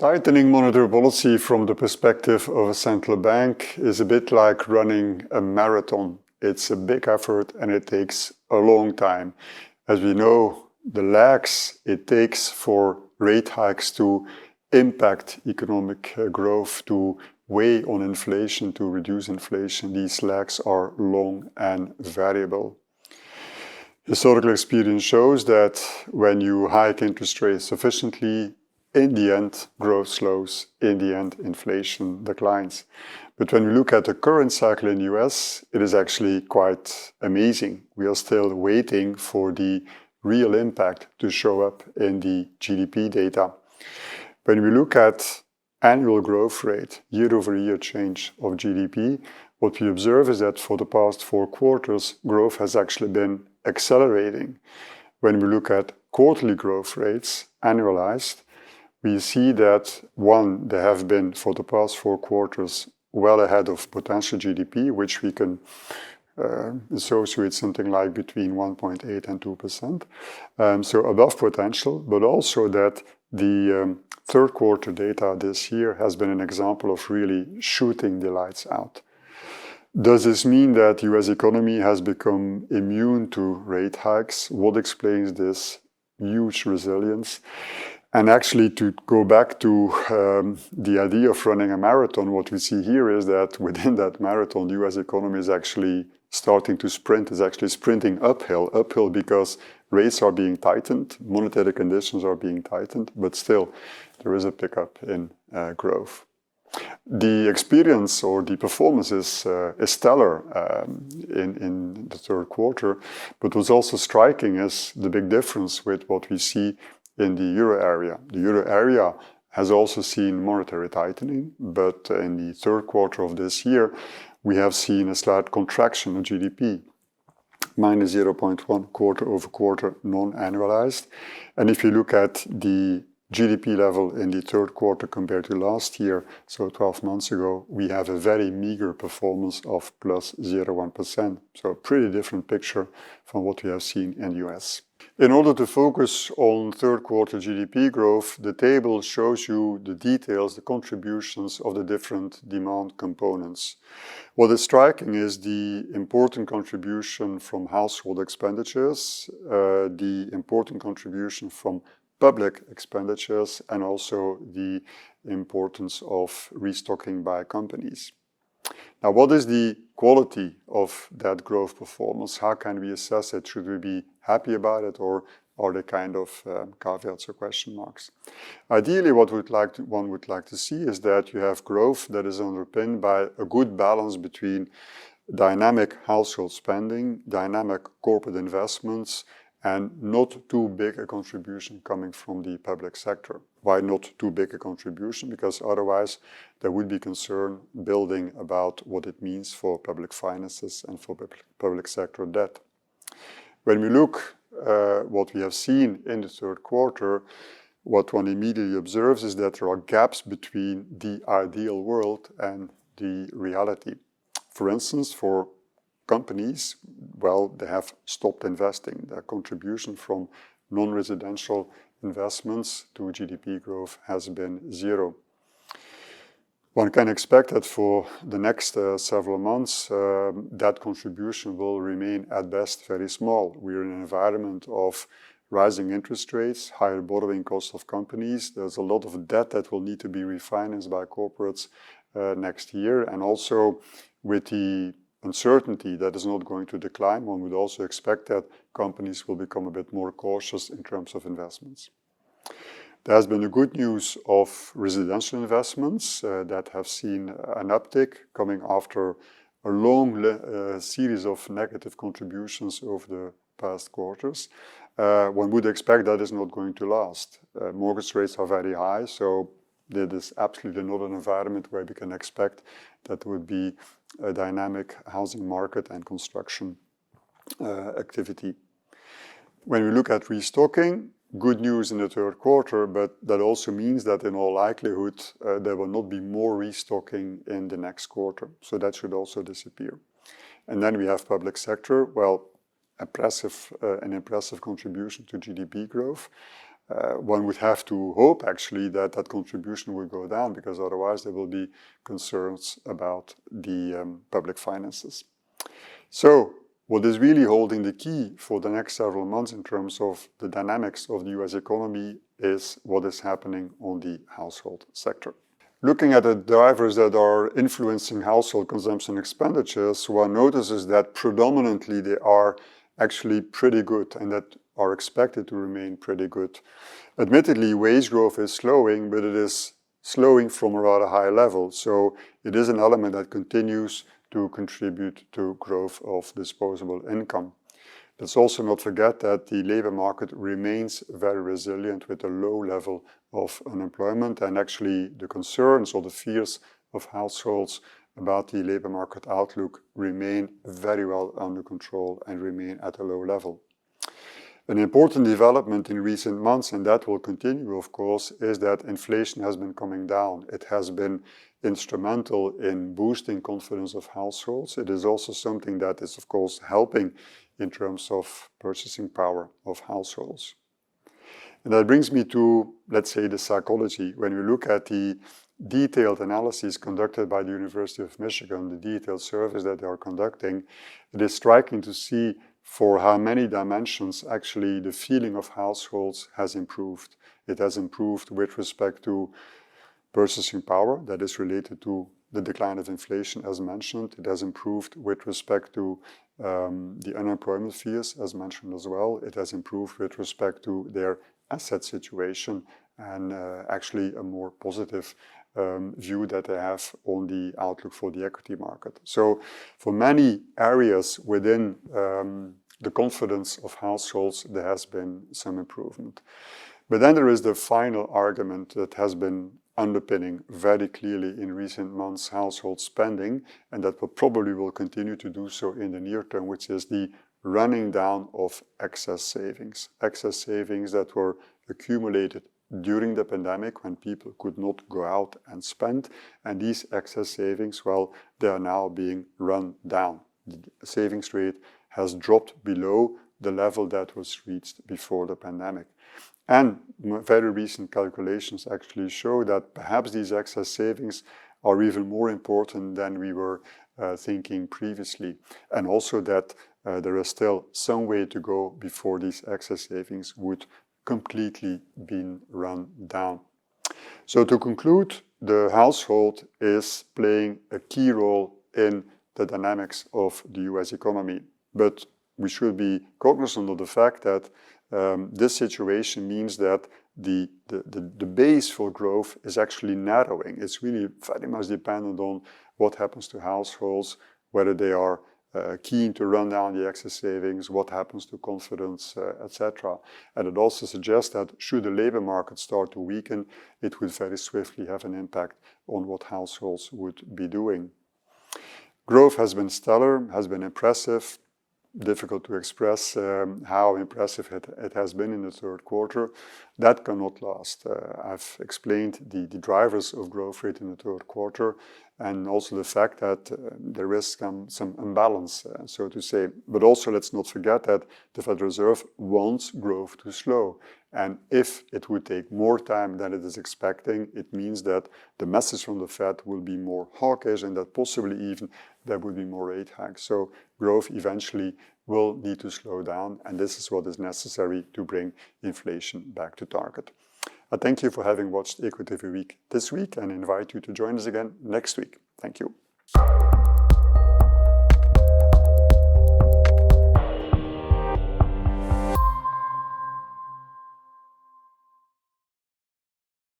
Tightening monetary policy from the perspective of a central bank is a bit like running a marathon. It's a big effort and it takes a long time. As we know, the lags it takes for rate hikes to impact economic growth, to weigh on inflation, to reduce inflation, these lags are long and variable. Historical experience shows that when you hike interest rates sufficiently, in the end, growth slows. In the end, inflation declines. But when we look at the current cycle in the US, it is actually quite amazing. We are still waiting for the real impact to show up in the GDP data. When we look at annual growth rate, year-over-year change of GDP, what we observe is that for the past 4 quarters, growth has actually been accelerating. When we look at quarterly growth rates, annualized, we see that, one, they have been, for the past 4 quarters, well ahead of potential GDP, which we can associate something like between 1.8 and 2%. So above potential, but also that the third quarter data this year has been an example of really shooting the lights out. Does this mean that US economy has become immune to rate hikes? What explains this huge resilience? And actually, to go back to the idea of running a marathon, what we see here is that within that marathon, the US economy is actually starting to sprint, is actually sprinting uphill because rates are being tightened, monetary conditions are being tightened, but still there is a pickup in growth. The experience or the performance is stellar in the third quarter, but what's also striking is the big difference with what we see in the euro area. The euro area has also seen monetary tightening, but in the third quarter of this year, we have seen a slight contraction of GDP, minus 0.1 quarter-over-quarter non-annualized. And if you look at the GDP level in the third quarter compared to last year, so 12 months ago, we have a very meager performance of plus 0.1%. So a pretty different picture from what we have seen in the US. In order to focus on third quarter GDP growth, the table shows you the details, the contributions of the different demand components. What is striking is the important contribution from household expenditures, the important contribution from public expenditures, and also the importance of restocking by companies. Now, what is the quality of that growth performance? How can we assess it? Should we be happy about it, or are there kind of caveats or question marks? Ideally, what one would like to see is that you have growth that is underpinned by a good balance between dynamic household spending, dynamic corporate investments, and not too big a contribution coming from the public sector. Why not too big a contribution? Because otherwise there would be concern building about what it means for public finances and for public sector debt. When we look what we have seen in the third quarter, what one immediately observes is that there are gaps between the ideal world and the reality. For instance, for companies, well, they have stopped investing. Their contribution from non-residential investments to GDP growth has been zero. One can expect that for the next several months, that contribution will remain at best very small. We're in an environment of rising interest rates, higher borrowing costs of companies. There's a lot of debt that will need to be refinanced by corporates next year. And also with the uncertainty that is not going to decline, one would also expect that companies will become a bit more cautious in terms of investments. There has been the good news of residential investments that have seen an uptick coming after a long series of negative contributions over the past quarters. One would expect that is not going to last. Mortgage rates are very high, so that is absolutely not an environment where we can expect that there would be a dynamic housing market and construction activity. When we look at restocking, good news in the third quarter, but that also means that in all likelihood there will not be more restocking in the next quarter. So that should also disappear. And then we have public sector. Well, an impressive contribution to GDP growth. one would have to hope actually that that contribution will go down, because otherwise there will be concerns about the public finances. So what is really holding the key for the next several months in terms of the dynamics of the US economy is what is happening on the household sector. Looking at the drivers that are influencing household consumption expenditures, one notices that predominantly they are actually pretty good and that are expected to remain pretty good. Admittedly, wage growth is slowing, but it is slowing from a rather high level. So it is an element that continues to contribute to growth of disposable income. Let's also not forget that the labor market remains very resilient with a low level of unemployment, and actually the concerns or the fears of households about the labor market outlook remain very well under control and remain at a low level. An important development in recent months, and that will continue of course, is that inflation has been coming down. It has been instrumental in boosting confidence of households. It is also something that is of course helping in terms of purchasing power of households. And that brings me to, let's say, the psychology. When we look at the detailed analysis conducted by the University of Michigan, the detailed surveys that they are conducting, it is striking to see for how many dimensions actually the feeling of households has improved. It has improved with respect to purchasing power, that is related to the decline of inflation as mentioned. It has improved with respect to the unemployment fears as mentioned as well. It has improved with respect to their asset situation and actually a more positive view that they have on the outlook for the equity market. So for many areas within the confidence of households, there has been some improvement. But then there is the final argument that has been underpinning very clearly in recent months household spending, and that probably will continue to do so in the near term, which is the running down of excess savings. Excess savings that were accumulated during the pandemic when people could not go out and spend, and these excess savings, well, they are now being run down. The savings rate has dropped below the level that was reached before the pandemic. And very recent calculations actually show that perhaps these excess savings are even more important than we were thinking previously. And also that there is still some way to go before these excess savings would completely be run down. So to conclude, the household is playing a key role in the dynamics of the US economy. But we should be cognizant of the fact that this situation means that the base for growth is actually narrowing. It's really very much dependent on what happens to households, whether they are keen to run down the excess savings, what happens to confidence, etc. And it also suggests that should the labor market start to weaken, it would very swiftly have an impact on what households would be doing. Growth has been stellar, has been impressive. Difficult to express how impressive it has been in the third quarter. That cannot last. I've explained the drivers of growth rate in the third quarter, and also the fact that there is some imbalance, so to say. But also let's not forget that the Federal Reserve wants growth to slow. And if it would take more time than it is expecting, it means that the message from the Fed will be more hawkish and that possibly even there will be more rate hikes. So growth eventually will need to slow down, and this is what is necessary to bring inflation back to target. I thank you for having watched Equity Every Week this week and invite you to join us again next week. Thank you.